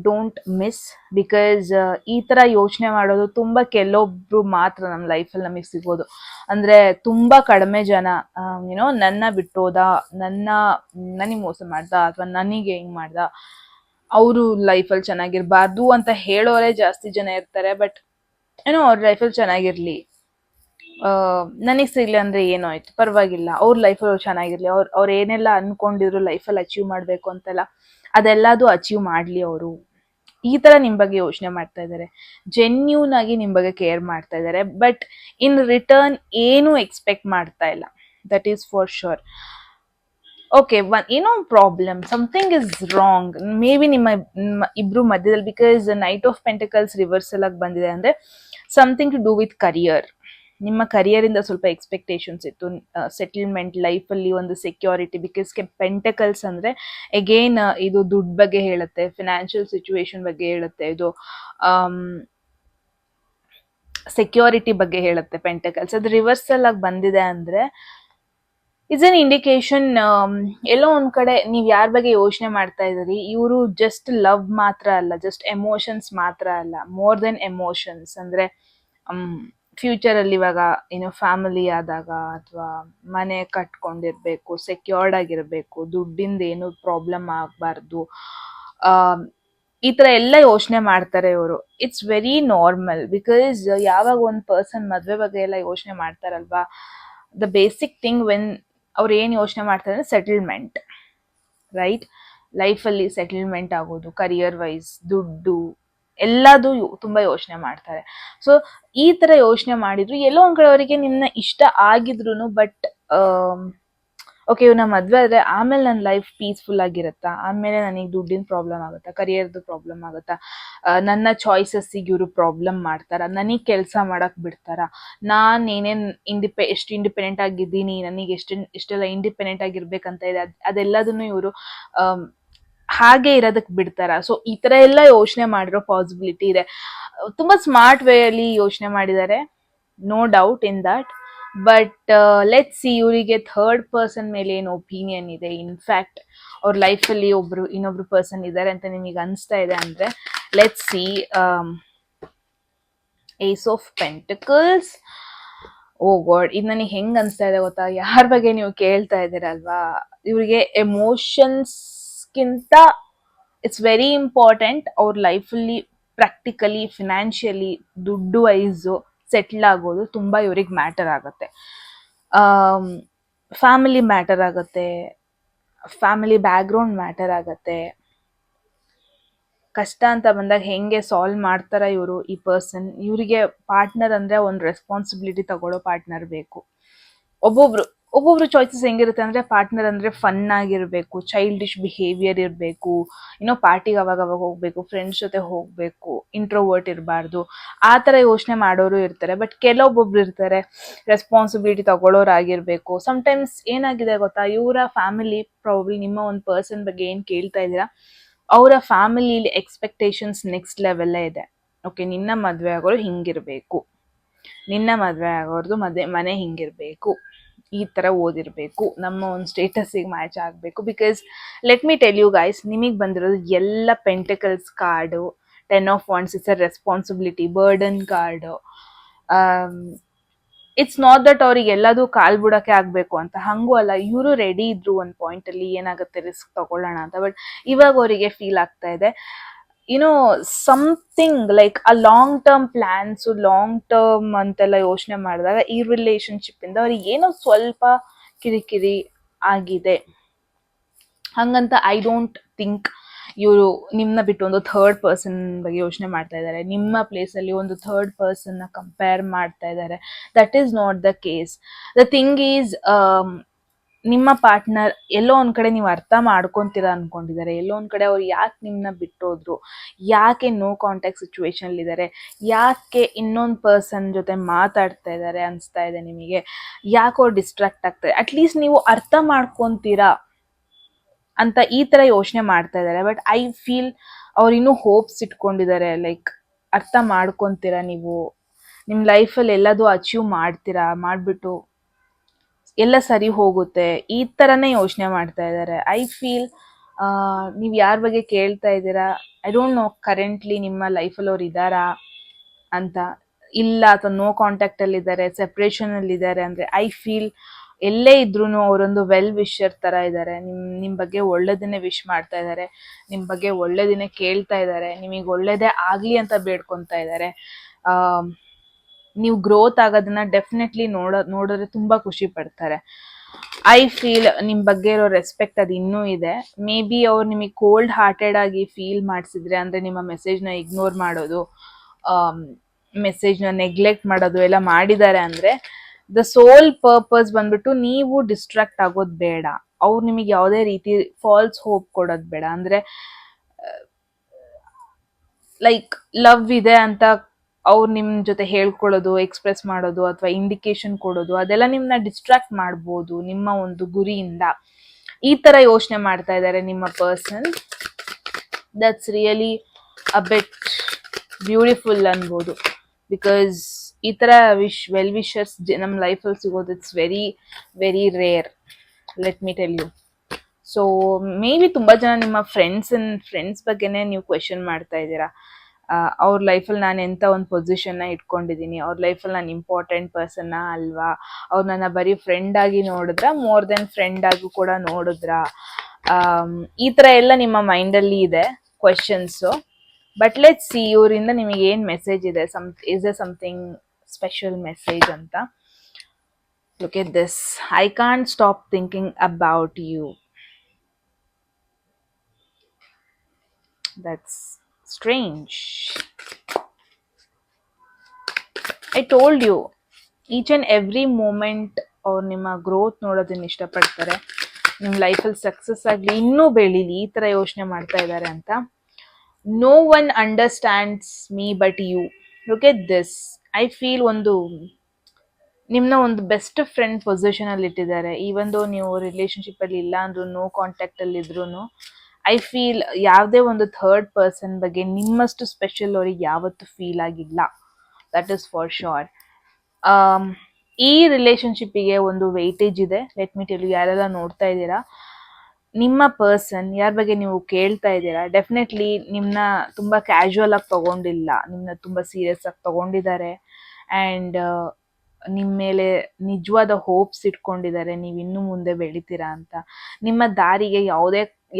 ಡೋಂಟ್ ಮಿಸ್, ಬಿಕಾಸ್ ಈ ತರ ಯೋಚನೆ ಮಾಡೋದು ತುಂಬಾ ಕೆಲವೊಬ್ರು ಮಾತ್ರ ನಮ್ಮ ಲೈಫಲ್ಲಿ ನಮಗೆ ಸಿಗೋದು. ಅಂದ್ರೆ ತುಂಬಾ ಕಡಿಮೆ ಜನ ಏನೋ ನನ್ನ ಬಿಟ್ಟೋದ, ನನಗೆ ಮೋಸ ಮಾಡ್ದ, ಅಥವಾ ನನಗೆ ಹಿಂಗ್ ಮಾಡ್ದ, ಅವರು ಲೈಫಲ್ಲಿ ಚೆನ್ನಾಗಿರ್ಬಾರ್ದು ಅಂತ ಹೇಳೋರೇ ಜಾಸ್ತಿ ಜನ ಇರ್ತಾರೆ. ಬಟ್ ಏನೋ ಅವ್ರ ಲೈಫಲ್ಲಿ ಚೆನ್ನಾಗಿರ್ಲಿ, ನನಗೆ ಸಿಗ್ಲಿ ಅಂದ್ರೆ ಏನಾಯ್ತು, ಪರವಾಗಿಲ್ಲ, ಅವ್ರ ಲೈಫಲ್ಲಿ ಅವ್ರು ಚೆನ್ನಾಗಿರ್ಲಿ, ಅವ್ರು ಏನೆಲ್ಲ ಅನ್ಕೊಂಡಿದ್ರು ಲೈಫಲ್ಲಿ ಅಚೀವ್ ಮಾಡ್ಬೇಕು ಅಂತೆಲ್ಲ, ಅದೆಲ್ಲದು ಅಚೀವ್ ಮಾಡ್ಲಿ ಅವರು. ಈ ತರ ನಿಮ್ ಬಗ್ಗೆ ಯೋಚನೆ ಮಾಡ್ತಾ ಇದ್ದಾರೆ, ಜೆನ್ಯೂನ್ ಆಗಿ ನಿಮ್ ಬಗ್ಗೆ ಕೇರ್ ಮಾಡ್ತಾ ಇದ್ದಾರೆ, ಬಟ್ ಇನ್ ರಿಟರ್ನ್ ಏನು ಎಕ್ಸ್ಪೆಕ್ಟ್ ಮಾಡ್ತಾ ಇಲ್ಲ, that is for sure. Okay, ಏನೋ problem, something is wrong maybe ನಿಮ್ಮ ಇಬ್ರು ಮಧ್ಯದಲ್ಲಿ, because knight of pentacles reversal ಆಗಿ ಬಂದಿದೆ ಅಂದ್ರೆ something to do with career. ನಿಮ್ಮ ಕರಿಯರ್ ಇಂದ ಸ್ವಲ್ಪ ಎಕ್ಸ್ಪೆಕ್ಟೇಷನ್ಸ್ ಇತ್ತು, ಸೆಟಲ್ಮೆಂಟ್ ಲೈಫಲ್ಲಿ ಒಂದು ಸೆಕ್ಯೂರಿಟಿ, ಬಿಕಾಸ್ ಪೆಂಟಕಲ್ಸ್ ಅಂದ್ರೆ ಅಗೇನ್ ಇದು ದುಡ್ಡು ಬಗ್ಗೆ ಹೇಳುತ್ತೆ, ಫಿನಾನ್ಷಿಯಲ್ ಸಿಚುವೇಶನ್ ಬಗ್ಗೆ ಹೇಳುತ್ತೆ, ಇದು ಸೆಕ್ಯೂರಿಟಿ ಬಗ್ಗೆ ಹೇಳುತ್ತೆ ಪೆಂಟಕಲ್ಸ್. ಅದು ರಿವರ್ಸಲ್ ಆಗಿ ಬಂದಿದೆ ಅಂದ್ರೆ ಇಸ್ ಅನ್ ಇಂಡಿಕೇಶನ್, ಎಲ್ಲೋ ಒಂದ್ ಕಡೆ ನೀವ್ ಯಾರ ಬಗ್ಗೆ ಯೋಚನೆ ಮಾಡ್ತಾ ಇದ್ದೀರಿ, ಇವರು ಜಸ್ಟ್ ಲವ್ ಮಾತ್ರ ಅಲ್ಲ, ಜಸ್ಟ್ ಎಮೋಷನ್ಸ್ ಮಾತ್ರ ಅಲ್ಲ, ಮೋರ್ ದೆನ್ ಎಮೋಷನ್ಸ್. ಅಂದ್ರೆ ಫ್ಯೂಚರ್ ಅಲ್ಲಿ ಇವಾಗ ಏನೋ ಫ್ಯಾಮಿಲಿ ಆದಾಗ, ಅಥವಾ ಮನೆ ಕಟ್ಕೊಂಡಿರ್ಬೇಕು, ಸೆಕ್ಯೂರ್ಡ್ ಆಗಿರ್ಬೇಕು, ದುಡ್ಡಿಂದ ಏನು ಪ್ರಾಬ್ಲಮ್ ಆಗ್ಬಾರ್ದು, ಈ ತರ ಎಲ್ಲ ಯೋಚನೆ ಮಾಡ್ತಾರೆ ಇವರು. ಇಟ್ಸ್ ವೆರಿ ನಾರ್ಮಲ್, ಬಿಕಾಸ್ ಯಾವಾಗ ಒಂದ್ ಪರ್ಸನ್ ಮದ್ವೆ ಬಗ್ಗೆ ಎಲ್ಲ ಯೋಚನೆ ಮಾಡ್ತಾರಲ್ವಾ, ದ ಬೇಸಿಕ್ ಥಿಂಗ್ ವೆನ್ ಅವ್ರು ಏನ್ ಯೋಚನೆ ಮಾಡ್ತಾರೆ ಅಂದ್ರೆ ಸೆಟಲ್ಮೆಂಟ್, ರೈಟ್? ಲೈಫಲ್ಲಿ ಸೆಟಲ್ಮೆಂಟ್ ಆಗೋದು, ಕರಿಯರ್ ವೈಸ್, ದುಡ್ಡು, ಎಲ್ಲದೂ ತುಂಬಾ ಯೋಚನೆ ಮಾಡ್ತಾರೆ. ಸೊ ಈ ತರ ಯೋಚನೆ ಮಾಡಿದ್ರು ಎಲ್ಲೋ ಒಂದ್ ಕಡೆ ಅವರಿಗೆ ನಿಮ್ನ ಇಷ್ಟ ಆಗಿದ್ರು, ಬಟ್ ಓಕೆ ಇವ್ನ ಮದ್ವೆ ಆದ್ರೆ ಆಮೇಲೆ ನನ್ನ ಲೈಫ್ ಪೀಸ್ಫುಲ್ ಆಗಿರುತ್ತಾ, ಆಮೇಲೆ ನನಗೆ ದುಡ್ಡಿನ ಪ್ರಾಬ್ಲಮ್ ಆಗುತ್ತಾ, ಕರಿಯರ್ದು ಪ್ರಾಬ್ಲಮ್ ಆಗುತ್ತಾ, ನನ್ನ ಚಾಯ್ಸಸ್ಸಿಗೆ ಇವರು ಪ್ರಾಬ್ಲಮ್ ಮಾಡ್ತಾರ, ನನಗೆ ಕೆಲಸ ಮಾಡಕ್ ಬಿಡ್ತಾರ, ನಾನು ಏನೇನ್ ಎಷ್ಟು ಇಂಡಿಪೆಂಡೆಂಟ್ ಆಗಿದ್ದೀನಿ, ನನಗೆ ಎಷ್ಟೆಲ್ಲ ಇಂಡಿಪೆಂಡೆಂಟ್ ಆಗಿರ್ಬೇಕಂತ ಇದೆ, ಅದೆಲ್ಲದನ್ನು ಇವರು ಹಾಗೆ ಇರೋದಕ್ ಬಿಡ್ತಾರ. ಸೊ ಈ ತರ ಎಲ್ಲ ಯೋಚನೆ ಮಾಡಿರೋ ಪಾಸಿಬಿಲಿಟಿ ಇದೆ. ತುಂಬಾ ಸ್ಮಾರ್ಟ್ ವೇ ಅಲ್ಲಿ ಯೋಚನೆ ಮಾಡಿದ್ದಾರೆ, no doubt in that. But let see ಇವರಿಗೆ ಥರ್ಡ್ ಪರ್ಸನ್ ಮೇಲೆ ಏನು ಒಪಿನಿಯನ್ ಇದೆ, ಇನ್ಫ್ಯಾಕ್ಟ್ ಅವ್ರ ಲೈಫಲ್ಲಿ ಇನ್ನೊಬ್ರು ಪರ್ಸನ್ ಇದ್ದಾರೆ ಅಂತ ನಿಮಗೆ ಅನಿಸ್ತಾ ಇದೆ ಅಂದ್ರೆ let see. Ace of pentacles, oh god, ಇದು ನನಗೆ ಹೆಂಗ್ ಅನ್ಸ್ತಾ ಇದೆ ಗೊತ್ತಾ, ಯಾರ ಬಗ್ಗೆ ನೀವು ಕೇಳ್ತಾ ಇದ್ದೀರಲ್ವಾ, ಇವ್ರಿಗೆ ಎಮೋಷನ್ಸ್ಗಿಂತ ಇಟ್ಸ್ ವೆರಿ ಇಂಪಾರ್ಟೆಂಟ್ ಅವ್ರ ಲೈಫಲ್ಲಿ ಪ್ರಾಕ್ಟಿಕಲಿ, ಫಿನಾನ್ಷಿಯಲಿ, ದುಡ್ಡು ವೈಸು ಸೆಟ್ಲ್ ಆಗೋದು ತುಂಬಾ ಇವ್ರಿಗೆ ಮ್ಯಾಟರ್ ಆಗುತ್ತೆ. ಫ್ಯಾಮಿಲಿ ಮ್ಯಾಟರ್ ಆಗುತ್ತೆ, ಫ್ಯಾಮಿಲಿ ಬ್ಯಾಕ್ಗ್ರೌಂಡ್ ಮ್ಯಾಟರ್ ಆಗುತ್ತೆ. ಕಷ್ಟ ಅಂತ ಬಂದಾಗ ಹೆಂಗೆ ಸಾಲ್ವ್ ಮಾಡ್ತಾರ ಇವರು, ಈ ಪರ್ಸನ್. ಇವರಿಗೆ ಪಾರ್ಟ್ನರ್ ಅಂದ್ರೆ ಒಂದು ರೆಸ್ಪಾನ್ಸಿಬಿಲಿಟಿ ತಗೊಳ್ಳೋ ಪಾರ್ಟ್ನರ್ ಬೇಕು. ಒಬ್ಬೊಬ್ರು ಚಾಯ್ಸಸ್ ಹೆಂಗಿರುತ್ತೆ ಅಂದ್ರೆ, ಪಾರ್ಟ್ನರ್ ಅಂದ್ರೆ ಫನ್ ಆಗಿರ್ಬೇಕು, ಚೈಲ್ಡಿಶ್ ಬಿಹೇವಿಯರ್ ಇರಬೇಕು, ಪಾರ್ಟಿಗೆ ಅವಾಗ ಹೋಗ್ಬೇಕು, ಫ್ರೆಂಡ್ಸ್ ಜೊತೆ ಹೋಗ್ಬೇಕು, ಇಂಟ್ರೋವರ್ಟ್ ಇರಬಾರ್ದು, ಆ ತರ ಯೋಚನೆ ಮಾಡೋರು ಇರ್ತಾರೆ. ಬಟ್ ಕೆಲವೊಬ್ಬೊಬ್ರು ಇರ್ತಾರೆ ರೆಸ್ಪಾನ್ಸಿಬಿಲಿಟಿ ತಗೊಳ್ಳೋರಾಗಿರ್ಬೇಕು. ಸಮ್ಟೈಮ್ಸ್ ಏನಾಗಿದೆ ಗೊತ್ತಾ, ಇವರ ಫ್ಯಾಮಿಲಿ ಪ್ರಾಬಬ್ಲಿ ನಿಮ್ಮ ಒಂದು ಪರ್ಸನ್ ಬಗ್ಗೆ ಏನ್ ಕೇಳ್ತಾ ಇದ್ದೀರಾ, ಅವರ ಫ್ಯಾಮಿಲಿಲಿ ಎಕ್ಸ್ಪೆಕ್ಟೇಷನ್ಸ್ ನೆಕ್ಸ್ಟ್ ಲೆವೆಲ್ಲೇ ಇದೆ. ಓಕೆ, ನಿನ್ನ ಮದ್ವೆ ಆಗೋರು ಹಿಂಗಿರ್ಬೇಕು, ನಿನ್ನ ಮದ್ವೆ ಆಗೋರ್ದು ಮನೆ ಹಿಂಗಿರ್ಬೇಕು, ಈ ಥರ ಓದಿರಬೇಕು, ನಮ್ಮ ಒಂದು ಸ್ಟೇಟಸ್ಸಿಗೆ ಮ್ಯಾಚ್ ಆಗಬೇಕು. Because let me tell you guys, ನಿಮಗೆ ಬಂದಿರೋದು ಎಲ್ಲ pentacles card, 10 of Wands it's a responsibility, burden card. It's not that ಅವ್ರಿಗೆ ಎಲ್ಲದೂ ಕಾಲ್ ಬಿಡೋಕೆ ಆಗಬೇಕು ಅಂತ, ಹಂಗೂ ಅಲ್ಲ. ಇವರು ರೆಡಿ ಇದ್ರು ಒಂದು ಪಾಯಿಂಟಲ್ಲಿ ಏನಾಗುತ್ತೆ ರಿಸ್ಕ್ ತಗೊಳ್ಳೋಣ ಅಂತ. ಬಟ್ ಇವಾಗ ಅವರಿಗೆ ಫೀಲ್ ಆಗ್ತಾ ಇದೆ, YONO something like a long term plans, long term ಅಂತೆಲ್ಲ ಯೋಚನೆ ಮಾಡಿದಾಗ ಈ ರಿಲೇಶನ್ಶಿಪ್ಪಿಂದ ಅವ್ರಿಗೆ ಏನೋ ಸ್ವಲ್ಪ ಕಿರಿಕಿರಿ ಆಗಿದೆ. ಹಂಗಂತ ಐ ಡೋಂಟ್ ಥಿಂಕ್ ಇವರು ನಿಮ್ಮನ್ನ ಬಿಟ್ಟು ಒಂದು ಥರ್ಡ್ ಪರ್ಸನ್ ಬಗ್ಗೆ ಯೋಚನೆ ಮಾಡ್ತಾ ಇದ್ದಾರೆ, ನಿಮ್ಮ ಪ್ಲೇಸಲ್ಲಿ ಒಂದು ಥರ್ಡ್ ಪರ್ಸನ್ನ ಕಂಪೇರ್ ಮಾಡ್ತಾ ಇದ್ದಾರೆ. That is not the case. The thing is, ನಿಮ್ಮ ಪಾರ್ಟ್ನರ್ ಎಲ್ಲೋ ಒಂದು ಕಡೆ ನೀವು ಅರ್ಥ ಮಾಡ್ಕೊತೀರಾ ಅಂದ್ಕೊಂಡಿದ್ದಾರೆ, ಎಲ್ಲೋ ಒಂದು ಕಡೆ ಅವ್ರು ಯಾಕೆ ನಿಮ್ಮನ್ನ ಬಿಟ್ಟೋದ್ರು, ಯಾಕೆ ನೋ ಕಾಂಟ್ಯಾಕ್ಟ್ ಸಿಚುವೇಶನಲ್ಲಿದ್ದಾರೆ, ಯಾಕೆ ಇನ್ನೊಂದು ಪರ್ಸನ್ ಜೊತೆ ಮಾತಾಡ್ತಾ ಇದ್ದಾರೆ ಅನಿಸ್ತಾ ಇದೆ ನಿಮಗೆ, ಯಾಕೆ ಅವ್ರು ಡಿಸ್ಟ್ರಾಕ್ಟ್ ಆಗ್ತಾರೆ. ಅಟ್ಲೀಸ್ಟ್ ನೀವು ಅರ್ಥ ಮಾಡ್ಕೊತೀರಾ ಅಂತ ಈ ಥರ ಯೋಚನೆ ಮಾಡ್ತಾ ಇದ್ದಾರೆ. ಬಟ್ ಐ ಫೀಲ್ ಅವ್ರು ಇನ್ನೂ ಹೋಪ್ಸ್ ಇಟ್ಕೊಂಡಿದ್ದಾರೆ, ಲೈಕ್ ಅರ್ಥ ಮಾಡ್ಕೊತೀರಾ, ನೀವು ನಿಮ್ಮ ಲೈಫಲ್ಲಿ ಎಲ್ಲದೂ ಅಚೀವ್ ಮಾಡ್ತೀರಾ, ಮಾಡಿಬಿಟ್ಟು ಎಲ್ಲ ಸರಿ ಹೋಗುತ್ತೆ, ಈ ಥರನೇ ಯೋಚನೆ ಮಾಡ್ತಾ ಇದ್ದಾರೆ. ಐ ಫೀಲ್ ನೀವು ಯಾರ ಬಗ್ಗೆ ಕೇಳ್ತಾ ಇದ್ದೀರಾ, ಐ ಡೋಂಟ್ ನೋ ಕರೆಂಟ್ಲಿ ನಿಮ್ಮ ಲೈಫಲ್ಲಿ ಅವ್ರು ಇದ್ದಾರಾ ಅಂತ, ಇಲ್ಲ ಅಥವಾ ನೋ ಕಾಂಟ್ಯಾಕ್ಟಲ್ಲಿದ್ದಾರೆ, ಸೆಪ್ರೇಷನಲ್ಲಿದ್ದಾರೆ ಅಂದರೆ ಐ ಫೀಲ್ ಎಲ್ಲೇ ಇದ್ರೂ ಅವರೊಂದು ವೆಲ್ ವಿಶರ್ ಥರ ಇದ್ದಾರೆ. ನಿಮ್ಮ ಬಗ್ಗೆ ಒಳ್ಳೇದನ್ನೇ ವಿಶ್ ಮಾಡ್ತಾ ಇದ್ದಾರೆ, ನಿಮ್ಮ ಬಗ್ಗೆ ಒಳ್ಳೇದನ್ನೇ ಕೇಳ್ತಾ ಇದ್ದಾರೆ, ನಿಮಗೆ ಒಳ್ಳೇದೇ ಆಗಲಿ ಅಂತ ಬೇಡ್ಕೊತಾ ಇದ್ದಾರೆ. ನೀವು ಗ್ರೋತ್ ಆಗೋದನ್ನ ಡೆಫಿನೆಟ್ಲಿ ನೋಡಿದ್ರೆ ತುಂಬ ಖುಷಿ ಪಡ್ತಾರೆ. ಐ ಫೀಲ್ ನಿಮ್ಮ ಬಗ್ಗೆ ಇರೋ ರೆಸ್ಪೆಕ್ಟ್ ಅದು ಇನ್ನೂ ಇದೆ. ಮೇ ಬಿ ಅವ್ರು ನಿಮಗೆ ಕೋಲ್ಡ್ ಹಾರ್ಟೆಡ್ ಆಗಿ ಫೀಲ್ ಮಾಡಿಸಿದ್ರೆ, ಅಂದರೆ ನಿಮ್ಮ ಮೆಸೇಜ್ನ ಇಗ್ನೋರ್ ಮಾಡೋದು, ಮೆಸೇಜ್ನ ನೆಗ್ಲೆಕ್ಟ್ ಮಾಡೋದು ಎಲ್ಲ ಮಾಡಿದ್ದಾರೆ ಅಂದರೆ, ದ ಸೋಲ್ ಪರ್ಪಸ್ ಬಂದ್ಬಿಟ್ಟು ನೀವು ಡಿಸ್ಟ್ರಾಕ್ಟ್ ಆಗೋದು ಬೇಡ, ಅವ್ರು ನಿಮಗೆ ಯಾವುದೇ ರೀತಿ ಫಾಲ್ಸ್ ಹೋಪ್ ಕೊಡೋದು ಬೇಡ. ಅಂದರೆ ಲೈಕ್ ಲವ್ ಇದೆ ಅಂತ ಅವ್ರು ನಿಮ್ಮ ಜೊತೆ ಹೇಳ್ಕೊಳ್ಳೋದು, ಎಕ್ಸ್ಪ್ರೆಸ್ ಮಾಡೋದು ಅಥವಾ ಇಂಡಿಕೇಶನ್ ಕೊಡೋದು, ಅದೆಲ್ಲ ನಿಮ್ಮನ್ನ ಡಿಸ್ಟ್ರಾಕ್ಟ್ ಮಾಡ್ಬೋದು ನಿಮ್ಮ ಒಂದು ಗುರಿಯಿಂದ. ಈ ಥರ ಯೋಚನೆ ಮಾಡ್ತಾ ಇದ್ದಾರೆ ನಿಮ್ಮ person. That's really a bit beautiful ಅನ್ಬೋದು. ಬಿಕಾಸ್ ಈ ಥರ ವೆಲ್ ವಿಶರ್ಸ್ ನಮ್ಮ ಲೈಫಲ್ಲಿ ಸಿಗೋದು it's very very rare, let me tell you. So maybe ತುಂಬ ಜನ ನಿಮ್ಮ ಫ್ರೆಂಡ್ಸ್ ಬಗ್ಗೆನೇ ನೀವು ಕ್ವೆಶನ್ ಮಾಡ್ತಾ ಇದ್ದೀರಾ, ಅವ್ರ ಲೈಫಲ್ಲಿ ನಾನು ಎಂಥ ಒಂದು ಪೊಸಿಷನ್ನ ಇಟ್ಕೊಂಡಿದ್ದೀನಿ, ಅವ್ರ ಲೈಫಲ್ಲಿ ನಾನು ಇಂಪಾರ್ಟೆಂಟ್ ಪರ್ಸನ್ನ ಅಲ್ವಾ, ಅವ್ರು ನನ್ನ ಬರೀ ಫ್ರೆಂಡ್ ಆಗಿ ನೋಡಿದ್ರಾ, ಮೋರ್ ದೆನ್ ಫ್ರೆಂಡ್ ಆಗಿ ಕೂಡ ನೋಡಿದ್ರಾ, ಈ ಥರ ಎಲ್ಲ ನಿಮ್ಮ ಮೈಂಡಲ್ಲಿ ಇದೆ ಕ್ವೆಶನ್ಸು. ಬಟ್ ಲೆಟ್ ಸಿ ಇವರಿಂದ ನಿಮಗೆ ಏನು ಮೆಸೇಜ್ ಇದೆ, is a something special message ಅಂತ. Look at this, I can't stop thinking about you. That's strange. I told you, each and every moment ಅವ್ರು ನಿಮ್ಮ ಗ್ರೋತ್ ನೋಡೋದನ್ನ ಇಷ್ಟಪಡ್ತಾರೆ, ನಿಮ್ಮ ಲೈಫಲ್ಲಿ ಸಕ್ಸಸ್ ಆಗಲಿ, ಇನ್ನೂ ಬೆಳೀಲಿ, ಈ ಥರ ಯೋಚನೆ ಮಾಡ್ತಾ ಇದ್ದಾರೆ ಅಂತ. No one understands me but you. Look at this, I feel ನಿಮ್ಮನ್ನ ಒಂದು ಬೆಸ್ಟ್ ಫ್ರೆಂಡ್ ಪೊಸಿಷನಲ್ಲಿ ಇಟ್ಟಿದ್ದಾರೆ. ಈವನ್ ದೋ ನೀವು ರಿಲೇಷನ್ಶಿಪ್ಪಲ್ಲಿ ಇಲ್ಲ ಅಂದ್ರೂ, ನೋ ಕಾಂಟ್ಯಾಕ್ಟಲ್ಲಿ ಇದ್ರೂ, ಐ ಫೀಲ್ ಯಾವುದೇ ಒಂದು ಥರ್ಡ್ ಪರ್ಸನ್ ಬಗ್ಗೆ ನಿಮ್ಮಷ್ಟು ಸ್ಪೆಷಲ್ ಅವ್ರಿಗೆ ಯಾವತ್ತೂ ಫೀಲ್ ಆಗಿಲ್ಲ. That is for sure. ಈ ರಿಲೇಷನ್ಶಿಪ್ಪಿಗೆ ಒಂದು ವೆಯ್ಟೇಜ್ ಇದೆ. ಲೆಟ್ ಮಿ ಟೆಲ್ ಯು, ಯಾರೆಲ್ಲ ನೋಡ್ತಾ ಇದ್ದೀರಾ, ನಿಮ್ಮ ಪರ್ಸನ್ ಯಾರ ಬಗ್ಗೆ ನೀವು ಕೇಳ್ತಾ ಇದ್ದೀರಾ, ಡೆಫಿನೆಟ್ಲಿ ನಿಮ್ಮನ್ನ ತುಂಬ ಕ್ಯಾಶುವಲ್ ಆಗಿ ತೊಗೊಂಡಿಲ್ಲ, ನಿಮ್ಮನ್ನ ತುಂಬ ಸೀರಿಯಸ್ ಆಗಿ ತೊಗೊಂಡಿದ್ದಾರೆ. ಆ್ಯಂಡ್ ನಿಮ್ಮ ಮೇಲೆ ನಿಜವಾದ ಹೋಪ್ಸ್ ಇಟ್ಕೊಂಡಿದ್ದಾರೆ, ನೀವು ಇನ್ನೂ ಮುಂದೆ ಬೆಳಿತೀರಾ ಅಂತ. ನಿಮ್ಮ ದಾರಿಗೆ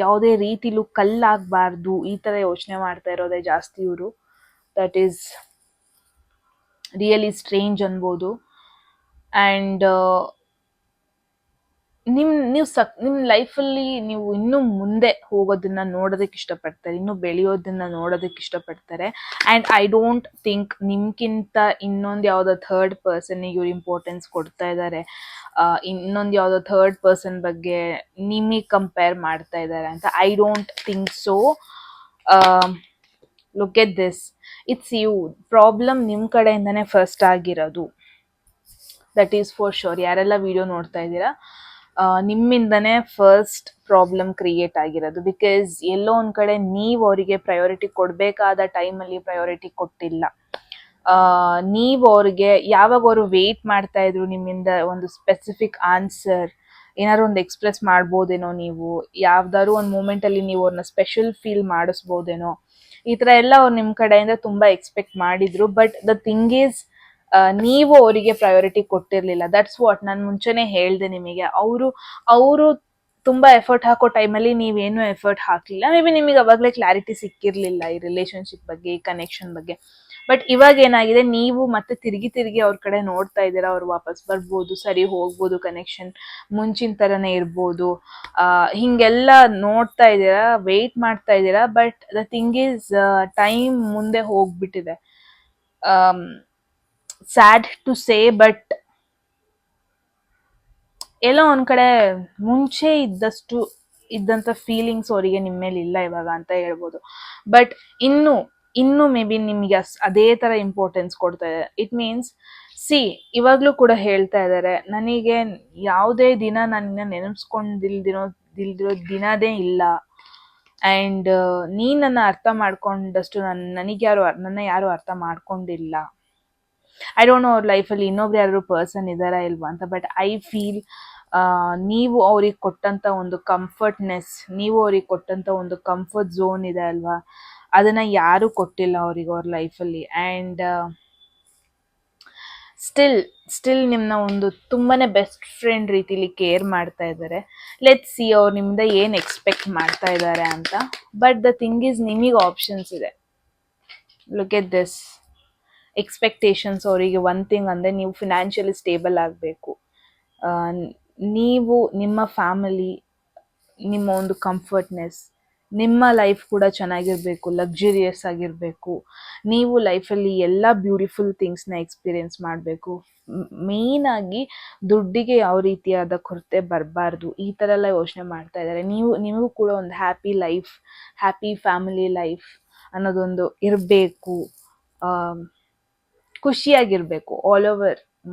ಯಾವುದೇ ರೀತಿಲೂ ಕಲ್ಲಾಗಬಾರ್ದು, ಈ ಥರ ಯೋಚನೆ ಮಾಡ್ತಾ ಇರೋದೇ ಜಾಸ್ತಿ ಇವರು. ದಟ್ ಈಸ್ ರಿಯಲಿ ಸ್ಟ್ರೇಂಜ್ ಅನ್ಬೋದು. ಆ್ಯಂಡ್ ನಿಮ್ಮ ಲೈಫಲ್ಲಿ ನೀವು ಇನ್ನೂ ಮುಂದೆ ಹೋಗೋದನ್ನ ನೋಡೋದಕ್ಕೆ ಇಷ್ಟಪಡ್ತಾರೆ, ಇನ್ನೂ ಬೆಳೆಯೋದನ್ನ ನೋಡೋದಕ್ಕೆ ಇಷ್ಟಪಡ್ತಾರೆ. ಆ್ಯಂಡ್ ಐ ಡೋಂಟ್ ಥಿಂಕ್ ನಿಮ್ಗಿಂತ ಇನ್ನೊಂದು ಯಾವುದೋ ಥರ್ಡ್ ಪರ್ಸನ್ನಿಗೆ ಇವ್ರು ಇಂಪಾರ್ಟೆನ್ಸ್ ಕೊಡ್ತಾ ಇದ್ದಾರೆ, ಇನ್ನೊಂದು ಯಾವುದೋ ಥರ್ಡ್ ಪರ್ಸನ್ ಬಗ್ಗೆ ನಿಮಗೆ ಕಂಪೇರ್ ಮಾಡ್ತಾ ಇದ್ದಾರೆ ಅಂತ. I don't think so. Look at this, it's you. Problem ನಿಮ್ಮ ಕಡೆಯಿಂದನೇ ಫಸ್ಟ್ ಆಗಿರೋದು, ದಟ್ ಈಸ್ ಫಾರ್ ಶೋರ್. ಯಾರೆಲ್ಲ ವಿಡಿಯೋ ನೋಡ್ತಾ ಇದ್ದೀರಾ, ನಿಮ್ಮಿಂದನೇ ಫಸ್ಟ್ ಪ್ರಾಬ್ಲಮ್ ಕ್ರಿಯೇಟ್ ಆಗಿರೋದು. ಬಿಕಾಸ್ ಎಲ್ಲೋ ಒಂದು ಕಡೆ ನೀವು ಅವರಿಗೆ ಪ್ರಯಾರಿಟಿ ಕೊಡಬೇಕಾದ ಟೈಮಲ್ಲಿ ಪ್ರಯಾರಿಟಿ ಕೊಟ್ಟಿಲ್ಲ. ನೀವು ಅವ್ರಿಗೆ ಯಾವಾಗ ಅವರು ವೇಟ್ ಮಾಡ್ತಾ ಇದ್ರು ನಿಮ್ಮಿಂದ ಒಂದು ಸ್ಪೆಸಿಫಿಕ್ ಆನ್ಸರ್, ಏನಾದ್ರು ಒಂದು ಎಕ್ಸ್ಪ್ರೆಸ್ ಮಾಡ್ಬೋದೇನೋ, ನೀವು ಯಾವ್ದಾದ್ರು ಒಂದು ಮೂಮೆಂಟ್ ಅಲ್ಲಿ ನೀವು ಅವ್ರನ್ನ ಸ್ಪೆಷಲ್ ಫೀಲ್ ಮಾಡಿಸ್ಬೋದೇನೋ, ಈ ತರ ಎಲ್ಲ ಅವ್ರು ನಿಮ್ ಕಡೆಯಿಂದ ತುಂಬಾ ಎಕ್ಸ್ಪೆಕ್ಟ್ ಮಾಡಿದ್ರು. ಬಟ್ ದ ಥಿಂಗ್ ಈಸ್, ನೀವು ಅವರಿಗೆ ಪ್ರಯಾರಿಟಿ ಕೊಟ್ಟಿರ್ಲಿಲ್ಲ. ದಟ್ಸ್ ವಾಟ್ ನಾನು ಮುಂಚೆನೆ ಹೇಳ್ದೆ ನಿಮಗೆ. ಅವರು ತುಂಬಾ ಎಫರ್ಟ್ ಹಾಕೋ ಟೈಮಲ್ಲಿ ನೀವೇನು ಎಫರ್ಟ್ ಹಾಕ್ಲಿಲ್ಲ. ಮೇ ಬಿ ನಿಮಗೆ ಅವಾಗಲೇ ಕ್ಲಾರಿಟಿ ಸಿಕ್ಕಿರ್ಲಿಲ್ಲ ಈ ರಿಲೇಶನ್ಶಿಪ್ ಬಗ್ಗೆ, ಈ ಕನೆಕ್ಷನ್ ಬಗ್ಗೆ. ಬಟ್ ಇವಾಗ ಏನಾಗಿದೆ, ನೀವು ಮತ್ತೆ ತಿರುಗಿ ಅವ್ರ ಕಡೆ ನೋಡ್ತಾ ಇದ್ದೀರಾ. ಅವ್ರು ವಾಪಸ್ ಬರ್ಬೋದು, ಸರಿ ಹೋಗ್ಬೋದು, ಕನೆಕ್ಷನ್ ಮುಂಚಿನ ತರನೇ ಇರ್ಬೋದು, ಹಿಂಗೆಲ್ಲ ನೋಡ್ತಾ ಇದ್ದೀರಾ, ವೆಯ್ಟ್ ಮಾಡ್ತಾ ಇದ್ದೀರಾ. But the thing is, time ಮುಂದೆ ಹೋಗ್ಬಿಟ್ಟಿದೆ. ಸ್ಯಾಡ್ ಟು ಸೇ, ಬಟ್ ಎಲ್ಲೋ ಒಂದ್ ಕಡೆ ಮುಂಚೆ ಇದ್ದಂತ ಫೀಲಿಂಗ್ಸ್ ಅವರಿಗೆ ನಿಮ್ಮ ಮೇಲೆ ಇಲ್ಲ ಇವಾಗ ಅಂತ ಹೇಳ್ಬೋದು. ಬಟ್ ಇನ್ನು ಮೇ ಬಿ ನಿಮ್ಗೆ ಅದೇ ತರ ಇಂಪಾರ್ಟೆನ್ಸ್ ಕೊಡ್ತಾ ಇದೆ. ಇಟ್ ಮೀನ್ಸ್, ಇವಾಗ್ಲೂ ಕೂಡ ಹೇಳ್ತಾ ಇದ್ದಾರೆ, ನನಗೆ ಯಾವುದೇ ದಿನ ನನ್ನ ನೆನಪಿಸ್ಕೊಂಡಿಲ್ದಿರೋ ದಿನದೇ ಇಲ್ಲ. ಅಂಡ್ ನೀನ್ ನನ್ನ ಅರ್ಥ ಮಾಡ್ಕೊಂಡಷ್ಟು ನನ್ನ ಯಾರು ಅರ್ಥ ಮಾಡ್ಕೊಂಡಿಲ್ಲ. ಐ ಡೋಂಟ್ ನೋ ಅವ್ರ ಲೈಫಲ್ಲಿ ಇನ್ನೊಬ್ರು ಯಾರು ಪರ್ಸನ್ ಇದಾರಾ ಇಲ್ವಾ ಅಂತ. ಬಟ್ ಐ ಫೀಲ್, ನೀವು ಅವ್ರಿಗೆ ಕೊಟ್ಟಂತ ಒಂದು ಕಂಫರ್ಟ್ನೆಸ್, ನೀವು ಅವ್ರಿಗೆ ಕೊಟ್ಟಂತ ಒಂದು ಕಂಫರ್ಟ್ ಝೋನ್ ಇದೆ ಅಲ್ವಾ, ಅದನ್ನ ಯಾರು ಕೊಟ್ಟಿಲ್ಲ ಅವ್ರಿಗೆ ಅವ್ರ ಲೈಫಲ್ಲಿ. ಆ್ಯಂಡ್ ಸ್ಟಿಲ್ ನಿಮ್ಮನ್ನ ಒಂದು ತುಂಬಾನೇ ಬೆಸ್ಟ್ ಫ್ರೆಂಡ್ ರೀತಿಲಿ ಕೇರ್ ಮಾಡ್ತಾ ಇದ್ದಾರೆ. ಲೆಟ್ಸ್ ಸಿ ಅವ್ರು ನಿಮ್ಮಿಂದ ಏನು ಎಕ್ಸ್ಪೆಕ್ಟ್ ಮಾಡ್ತಾ ಇದ್ದಾರೆ ಅಂತ. ಬಟ್ ದ ಥಿಂಗ್ ಈಸ್, ನಿಮಗೆ ಆಪ್ಷನ್ಸ್ ಇದೆ. Look at this expectations. ಅವರಿಗೆ ಒನ್ ಥಿಂಗ್ ಅಂದರೆ, ನೀವು ಫಿನಾನ್ಷಿಯಲಿ ಸ್ಟೇಬಲ್ ಆಗಬೇಕು, ನೀವು ನಿಮ್ಮ ಫ್ಯಾಮಿಲಿ, ನಿಮ್ಮ ಒಂದು ಕಂಫರ್ಟ್ನೆಸ್, ನಿಮ್ಮ ಲೈಫ್ ಕೂಡ ಚೆನ್ನಾಗಿರಬೇಕು, ಲಕ್ಸುರಿಯಸ್ ಆಗಿರಬೇಕು. ನೀವು ಲೈಫಲ್ಲಿ ಎಲ್ಲ ಬ್ಯೂಟಿಫುಲ್ ಥಿಂಗ್ಸ್ನ ಎಕ್ಸ್ಪೀರಿಯನ್ಸ್ ಮಾಡಬೇಕು. ಮೇಯ್ನಾಗಿ ದುಡ್ಡಿಗೆ ಯಾವ ರೀತಿಯಾದ ಕೊರತೆ ಬರಬಾರ್ದು, ಈ ಥರ ಎಲ್ಲ ಯೋಚನೆ ಮಾಡ್ತಾ ಇದ್ದಾರೆ. ನಿಮಗೂ ಕೂಡ ಒಂದು happy life, happy family life ಅನ್ನೋದೊಂದು ಇರಬೇಕು. ಖುಷಿಯಾಗಿರ್ಬೇಕು,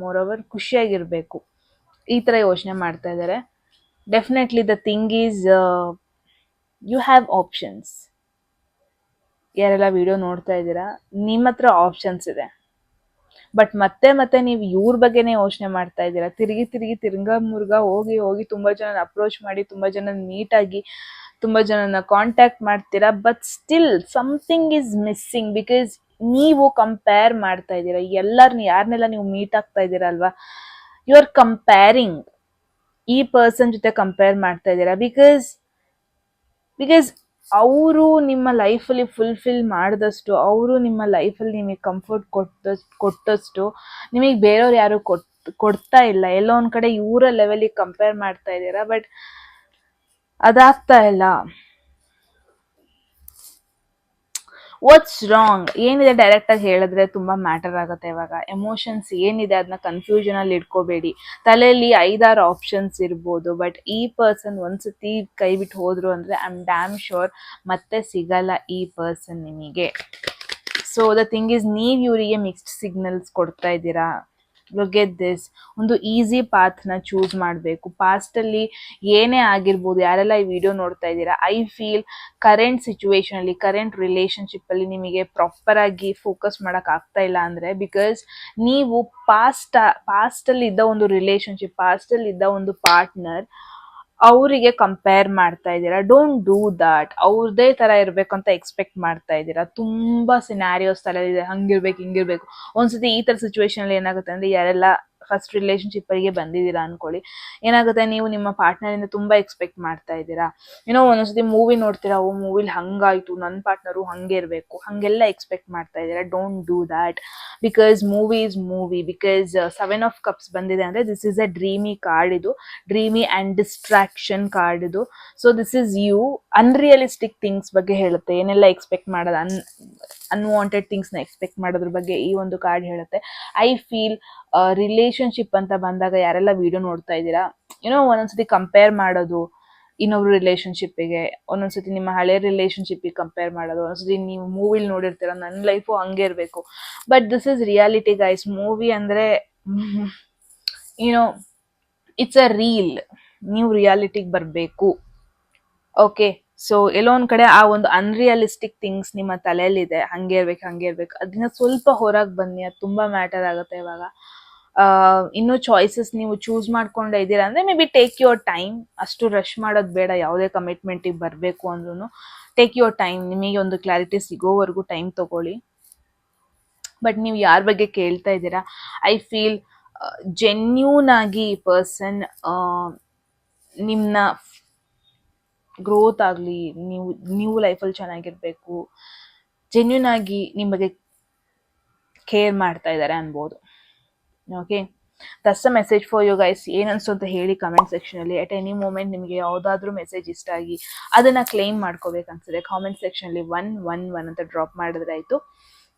ಮೋರ್ ಓವರ್ ಖುಷಿಯಾಗಿರ್ಬೇಕು, ಈ ಥರ ಯೋಚನೆ ಮಾಡ್ತಾ ಇದ್ದಾರೆ. Definitely the thing is, you have options. ಯಾರೆಲ್ಲ ವಿಡಿಯೋ ನೋಡ್ತಾ ಇದ್ದೀರಾ, ನಿಮ್ಮ ಹತ್ರ ಆಪ್ಷನ್ಸ್ ಇದೆ. ಬಟ್ ಮತ್ತೆ ನೀವು ಇವ್ರ ಬಗ್ಗೆನೇ ಯೋಚನೆ ಮಾಡ್ತಾ ಇದ್ದೀರಾ. ತಿರ್ಗಾ ಮುರ್ಗಾ ಹೋಗಿ ತುಂಬಾ ಜನ ಅಪ್ರೋಚ್ ಮಾಡಿ, ತುಂಬಾ ಜನ ಮೀಟ್ ಆಗಿ, ತುಂಬಾ ಜನನ ಕಾಂಟ್ಯಾಕ್ಟ್ ಮಾಡ್ತೀರಾ. But still something is missing. Because ನೀವು ಕಂಪೇರ್ ಮಾಡ್ತಾ ಇದ್ದೀರಾ ಯಾರನ್ನೆಲ್ಲ ನೀವು ಮೀಟ್ ಆಗ್ತಾ ಇದ್ದೀರಾ ಅಲ್ವಾ, ಯು ಆರ್ ಕಂಪೇರಿಂಗ್, ಈ ಪರ್ಸನ್ ಜೊತೆ ಕಂಪೇರ್ ಮಾಡ್ತಾ ಇದ್ದೀರಾ. ಬಿಕಾಸ್ ಅವರು ನಿಮ್ಮ ಲೈಫಲ್ಲಿ ಫುಲ್ಫಿಲ್ ಮಾಡಿದಷ್ಟು, ಅವರು ನಿಮ್ಮ ಲೈಫಲ್ಲಿ ನಿಮಗೆ ಕಂಫರ್ಟ್ ಕೊಟ್ಟಷ್ಟು ನಿಮಗೆ ಬೇರೆಯವ್ರು ಯಾರು ಕೊಡ್ತಾ ಇಲ್ಲ. ಎಲ್ಲೋ ಒಂದ್ ಕಡೆ ಇವರ ಲೆವೆಲಿಗೆ ಕಂಪೇರ್ ಮಾಡ್ತಾ ಇದ್ದೀರಾ. ಬಟ್ ಅದಾಗ್ತಾ ಇಲ್ಲ. ವಾಟ್ಸ್ ರಾಂಗ್, ಏನಿದೆ ಡೈರೆಕ್ಟ್ ಆಗಿ ಹೇಳಿದ್ರೆ ತುಂಬಾ ಮ್ಯಾಟರ್ ಆಗುತ್ತೆ. ಇವಾಗ ಎಮೋಷನ್ಸ್ ಏನಿದೆ ಅದನ್ನ ಕನ್ಫ್ಯೂಷನ್ ಅಲ್ಲಿ ಇಟ್ಕೋಬೇಡಿ. ತಲೆಯಲ್ಲಿ 5-6 ಆಪ್ಷನ್ಸ್ ಇರ್ಬೋದು. ಬಟ್ ಈ ಪರ್ಸನ್ ಒಂದ್ಸತಿ ಕೈ ಬಿಟ್ಟು ಹೋದ್ರು ಅಂದ್ರೆ ಐ ಆಮ್ ಡ್ಯಾಮ್ ಶೋರ್ ಮತ್ತೆ ಸಿಗಲ್ಲ ಈ ಪರ್ಸನ್ ನಿಮಗೆ. ಸೊ ದ ಥಿಂಗ್ ಈಸ್, ನೀವು ಇವರಿಗೆ ಮಿಕ್ಸ್ಡ್ ಸಿಗ್ನಲ್ಸ್ ಕೊಡ್ತಾ ಇದ್ದೀರಾ. ಲುಕ್ ಎಟ್ ದಿಸ್, ಒಂದು ಈಸಿ ಪಾತ್ನ ಚೂಸ್ ಮಾಡಬೇಕು. ಪಾಸ್ಟಲ್ಲಿ ಏನೇ ಆಗಿರ್ಬೋದು, ಯಾರೆಲ್ಲ ಈ ವಿಡಿಯೋ ನೋಡ್ತಾ ಇದ್ದೀರಾ, ಐ ಫೀಲ್ ಕರೆಂಟ್ ಸಿಚುವೇಶನ್ ಅಲ್ಲಿ, ಕರೆಂಟ್ ರಿಲೇಶನ್ಶಿಪ್ ಅಲ್ಲಿ ನಿಮಗೆ ಪ್ರಾಪರ್ ಆಗಿ ಫೋಕಸ್ ಮಾಡಕ್ ಆಗ್ತಾ ಇಲ್ಲ ಅಂದ್ರೆ, ಬಿಕಾಸ್ ನೀವು ಪಾಸ್ಟಲ್ಲಿ ಇದ್ದ ಒಂದು ರಿಲೇಶನ್ಶಿಪ್, ಪಾಸ್ಟಲ್ಲಿ ಇದ್ದ ಒಂದು ಪಾರ್ಟ್ನರ್ ಅವರಿಗೆ ಕಂಪೇರ್ ಮಾಡ್ತಾ ಇದ್ದೀರಾ. Don't do that. ಅವ್ರದೇ ತರ ಇರ್ಬೇಕು ಅಂತ ಎಕ್ಸ್ಪೆಕ್ಟ್ ಮಾಡ್ತಾ ಇದ್ದೀರಾ. ತುಂಬಾ ಸಿನಾರಿಯೋಸ್ ತಲೆ ಇದೆ, ಹಂಗಿರ್ಬೇಕು ಹಿಂಗಿರ್ಬೇಕು. ಒಂದ್ಸತಿ ಈ ತರ ಸಿಚುವೇಶನ್ ಅಲ್ಲಿ ಏನಾಗುತ್ತೆ ಅಂದ್ರೆ, ಯಾರೆಲ್ಲ ಫಸ್ಟ್ ರಿಲೇಶನ್ಶಿಪ್ ಅವರಿಗೆ ಬಂದಿದ್ದೀರಾ ಅನ್ಕೊಳ್ಳಿ, ಏನಾಗುತ್ತೆ, ನೀವು ನಿಮ್ಮ ಪಾರ್ಟ್ನರ್ ಇಂದ ತುಂಬಾ ಎಕ್ಸ್ಪೆಕ್ಟ್ ಮಾಡ್ತಾ ಇದ್ದೀರಾ. ಒಂದೊಂದ್ಸತಿ ಮೂವಿ ನೋಡ್ತೀರಾ, ಮೂವಿಲಿ ಹಂಗಾಯ್ತು, ನನ್ನ ಪಾರ್ಟ್ನರು ಹಂಗೆ ಇರ್ಬೇಕು, ಹಂಗೆಲ್ಲ ಎಕ್ಸ್ಪೆಕ್ಟ್ ಮಾಡ್ತಾ ಇದ್ದೀರಾ. Don't do that. Because movie is movie. Because 7 of cups ಬಂದಿದೆ ಅಂದ್ರೆ, this is a dreamy card. ಇದು ಡ್ರೀಮಿ ಅಂಡ್ ಡಿಸ್ಟ್ರಾಕ್ಷನ್ ಕಾರ್ಡ್ ಇದು. So this is you. Unrealistic things ಬಗ್ಗೆ ಹೇಳುತ್ತೆ, ಏನೆಲ್ಲ ಎಕ್ಸ್ಪೆಕ್ಟ್ ಮಾಡೋದು, ಅನ್ವಾಂಟೆಡ್ ಥಿಂಗ್ಸ್ನ ಎಕ್ಸ್ಪೆಕ್ಟ್ ಮಾಡೋದ್ರ ಬಗ್ಗೆ ಈ ಒಂದು ಕಾರ್ಡ್ ಹೇಳುತ್ತೆ. ಐ ಫೀಲ್ ರಿಲೇಶನ್ಶಿಪ್ ಅಂತ ಬಂದಾಗ ಯಾರೆಲ್ಲ ವಿಡಿಯೋ ನೋಡ್ತಾ ಇದ್ದೀರಾ, ಒಂದೊಂದ್ಸತಿ ಕಂಪೇರ್ ಮಾಡೋದು ಇನ್ನೊಬ್ರು ರಿಲೇಶನ್ಶಿಪ್ಪಿಗೆ, ಒಂದೊಂದ್ಸತಿ ನಿಮ್ಮ ಹಳೆ ರಿಲೇಶನ್ಶಿಪ್ಗೆ ಕಂಪೇರ್ ಮಾಡೋದು, ಒಂದೊಂದ್ಸತಿ ನೀವು ಮೂವಿಲಿ ನೋಡಿರ್ತೀರ ನನ್ನ ಲೈಫು ಹಂಗೆ ಇರಬೇಕು. But this is reality guys. Movie ಅಂದ್ರೆ ಇಟ್ಸ್ ಅ ರೀಲ್. ನೀವು ರಿಯಾಲಿಟಿಗೆ ಬರಬೇಕು. ಓಕೆ, ಸೊ ಎಲ್ಲೋ ಒಂದ್ ಕಡೆ ಆ ಒಂದು ಅನ್ರಿಯಲಿಸ್ಟಿಕ್ ಥಿಂಗ್ಸ್ ನಿಮ್ಮ ತಲೆಯಲ್ಲಿದೆ, ಹಂಗೆ ಇರ್ಬೇಕು ಅದನ್ನ ಸ್ವಲ್ಪ ಹೊರಗೆ ಬನ್ನಿ, ಅದು ತುಂಬಾ ಮ್ಯಾಟರ್ ಆಗುತ್ತೆ ಇವಾಗ. ಇನ್ನೂ ಚಾಯ್ಸಸ್ ನೀವು ಚೂಸ್ ಮಾಡ್ಕೊಂಡೆ ಇದ್ದೀರಾ ಅಂದ್ರೆ may be take your time. ಅಷ್ಟು ರಶ್ ಮಾಡೋದು ಬೇಡ, ಯಾವುದೇ ಕಮಿಟ್ಮೆಂಟಿಗೆ ಬರಬೇಕು ಅಂದ್ರೂ ಟೇಕ್ ಯುವರ್ ಟೈಮ್. ನಿಮಗೆ ಒಂದು ಕ್ಲಾರಿಟಿ ಸಿಗೋವರೆಗೂ ಟೈಮ್ ತಗೊಳ್ಳಿ. ಬಟ್ ನೀವು ಯಾರ ಬಗ್ಗೆ ಕೇಳ್ತಾ ಇದ್ದೀರಾ, ಐ ಫೀಲ್ ಜೆನ್ಯೂನ್ ಆಗಿ ಪರ್ಸನ್ ನಿಮ್ಮನ್ನ ಗ್ರೋತ್ ಆಗಲಿ, ನೀವು ಲೈಫಲ್ಲಿ ಚೆನ್ನಾಗಿರ್ಬೇಕು, ಜೆನ್ಯೂನ್ ಆಗಿ ನಿಮ್ಮ ಬಗ್ಗೆ ಕೇರ್ ಮಾಡ್ತಾ ಇದ್ದಾರೆ ಅನ್ಬೋದು. Okay, that's a message for you guys. ಏನು ಅನ್ಸು ಅಂತ ಹೇಳಿ ಕಮೆಂಟ್ ಸೆಕ್ಷನಲ್ಲಿ. ಅಟ್ ಎನಿ ಮೂಮೆಂಟ್ ನಿಮಗೆ ಯಾವುದಾದ್ರೂ ಮೆಸೇಜ್ ಇಷ್ಟ ಆಗಿ ಅದನ್ನು ಕ್ಲೈಮ್ ಮಾಡ್ಕೋಬೇಕು ಅನ್ಸಿದೆ, ಕಾಮೆಂಟ್ ಸೆಕ್ಷನಲ್ಲಿ 111 ಅಂತ ಡ್ರಾಪ್ ಮಾಡಿದ್ರೆ ಆಯಿತು.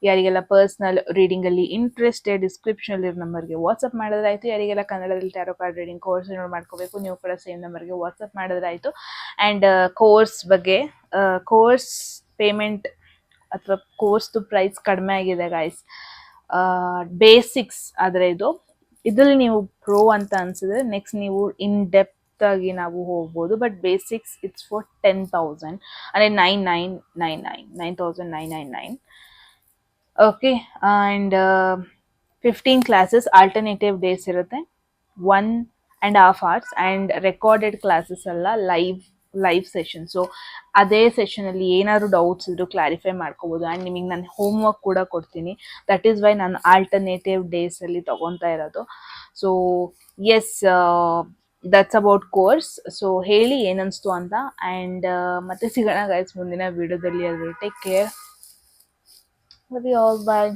ಯಾರಿಗೆಲ್ಲ ಪರ್ಸ್ನಲ್ ರೀಡಿಂಗಲ್ಲಿ ಇಂಟ್ರೆಸ್ಟೆಡ್, ಡಿಸ್ಕ್ರಿಪ್ಷನಲ್ಲಿ ನಂಬರ್ಗೆ ವಾಟ್ಸಪ್ ಮಾಡಿದ್ರೆ ಆಯಿತು. ಯಾರಿಗೆಲ್ಲ ಕನ್ನಡದಲ್ಲಿ ಟ್ಯಾರೋ ಕಾರ್ಡ್ ರೀಡಿಂಗ್ ಕೋರ್ಸ್ ಮಾಡ್ಕೋಬೇಕು, ನೀವು ಕೂಡ ಸೇಮ್ ನಂಬರ್ಗೆ ವಾಟ್ಸಪ್ ಮಾಡಿದ್ರೆ ಆಯಿತು. ಆ್ಯಂಡ್ ಕೋರ್ಸ್ ಬಗ್ಗೆ, ಕೋರ್ಸ್ ಪೇಮೆಂಟ್ ಅಥವಾ ಕೋರ್ಸ್ದು ಪ್ರೈಸ್ ಕಡಿಮೆ ಆಗಿದೆ ಗೈಸ್. ಬೇಸಿಕ್ಸ್ ಆದರೆ ಇದರಲ್ಲಿ ನೀವು ಪ್ರೋ ಅಂತ ಅನ್ಸಿದ್ರೆ ನೆಕ್ಸ್ಟ್ ನೀವು ಇನ್ ಡೆಪ್ತ್ ಆಗಿ ನಾವು ಹೋಗ್ಬೋದು. ಬಟ್ ಬೇಸಿಕ್ಸ್ ಇಟ್ಸ್ ಫಾರ್ 10,000 ಅಂದರೆ 9,999. Okay, and 15 classes alternative days ಇರುತ್ತೆ, 1.5 hours, ಆ್ಯಂಡ್ ರೆಕಾರ್ಡೆಡ್ ಕ್ಲಾಸಸ್ ಅಲ್ಲ, ಲೈವ್ ಸೆಷನ್. ಸೊ ಅದೇ ಸೆಷನಲ್ಲಿ ಏನಾದ್ರು ಡೌಟ್ಸ್ ಇದ್ರು ಕ್ಲಾರಿಫೈ ಮಾಡ್ಕೋಬೋದು. ಆ್ಯಂಡ್ ನಿಮಗೆ ನಾನು ಹೋಮ್ವರ್ಕ್ ಕೂಡ ಕೊಡ್ತೀನಿ. ದಟ್ ಈಸ್ ವೈ ನಾನು ಆಲ್ಟರ್ನೇಟಿವ್ ಡೇಸಲ್ಲಿ ತೊಗೊತಾ ಇರೋದು. So yes, that's about course. So ಹೇಳಿ ಏನನ್ನಿಸ್ತು ಅಂತ. ಆ್ಯಂಡ್ ಮತ್ತೆ ಸಿಗೋಣ ಗೈಸ್ ಮುಂದಿನ ವಿಡಿಯೋದಲ್ಲಿ. Take care, love you all, bye.